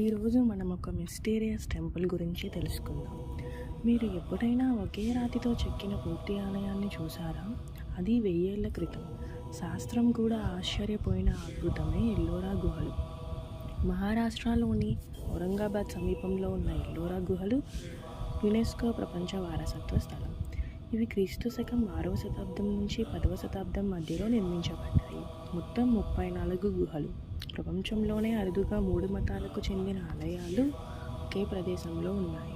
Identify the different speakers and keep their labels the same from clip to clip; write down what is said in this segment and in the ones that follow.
Speaker 1: ఈరోజు మనం ఒక మిస్టీరియస్ టెంపుల్ గురించి తెలుసుకుందాం. మీరు ఎప్పుడైనా ఒకే రాతితో చెక్కిన పూర్తి ఆలయాన్ని చూసారా? అది 1000 ఏళ్ల క్రితం. శాస్త్రం కూడా ఆశ్చర్యపోయిన అద్భుతమే ఎల్లోరా గుహలు. మహారాష్ట్రలోని ఔరంగాబాద్ సమీపంలో ఉన్న ఎల్లోరా గుహలు యునెస్కో ప్రపంచ వారసత్వ స్థలం. ఇవి క్రీస్తు శకం 6వ శతాబ్దం నుంచి 10వ శతాబ్దం మధ్యలో నిర్మించబడ్డాయి. మొత్తం 34 గుహలు. ప్రపంచంలోనే అరుదుగా 3 మతాలకు చెందిన ఆలయాలు ఒకే ప్రదేశంలో ఉన్నాయి.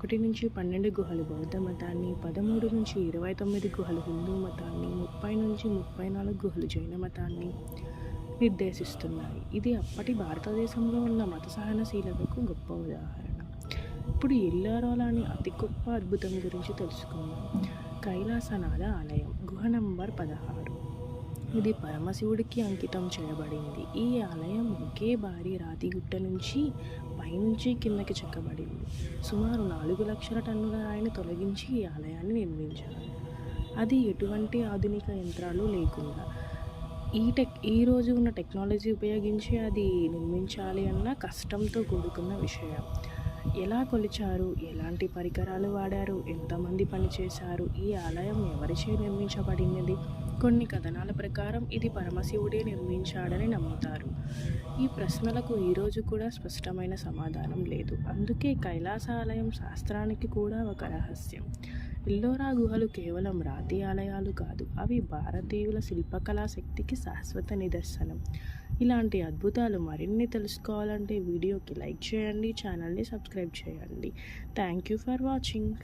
Speaker 1: 1 నుంచి 12 గుహలు బౌద్ధ మతాన్ని, 13 నుంచి 29 గుహలు హిందూ మతాన్ని, 30 నుంచి 34 గుహలు జైన మతాన్ని నిర్దేశిస్తున్నాయి. ఇది అప్పటి భారతదేశంలో ఉన్న మత సహనశీలతకు గొప్ప ఉదాహరణ. ఇప్పుడు ఎల్లోరాలోని అతి గొప్ప అద్భుతం గురించి తెలుసుకుందాం. కైలాసనాథ ఆలయం, గుహ నంబర్ 16. ఇది పరమశివుడికి అంకితం చేయబడింది. ఈ ఆలయం ఒకే భారీ రాతి గుట్ట నుంచి పైనుంచి కిందకి చెక్కబడింది. సుమారు 4 లక్షల టన్నుల రాయిని తొలగించి ఈ ఆలయాన్ని నిర్మించారు. అది ఎటువంటి ఆధునిక యంత్రాలు లేకుండా ఈ రోజు ఉన్న టెక్నాలజీ ఉపయోగించి అది నిర్మించాలి అన్న కష్టంతో కూడుకున్న విషయం. ఎలా కొలిచారు, ఎలాంటి పరికరాలు వాడారు, ఎంతమంది పనిచేశారు, ఈ ఆలయం ఎవరిచే నిర్మించబడినది? కొన్ని కథనాల ప్రకారం ఇది పరమశివుడే నిర్మించాడని నమ్ముతారు. ఈ ప్రశ్నలకు ఈరోజు కూడా స్పష్టమైన సమాధానం లేదు. అందుకే కైలాస ఆలయం శాస్త్రానికి కూడా ఒక రహస్యం. ఎల్లోరా గుహలు కేవలం రాతి ఆలయాలు కాదు, అవి భారతీయుల శిల్పకళా శక్తికి శాశ్వత నిదర్శనం. ఇలాంటి అద్భుతాలు మరిన్ని తెలుసుకోవాలంటే వీడియోకి లైక్ చేయండి, ఛానల్ని సబ్స్క్రైబ్ చేయండి. Thank you for watching.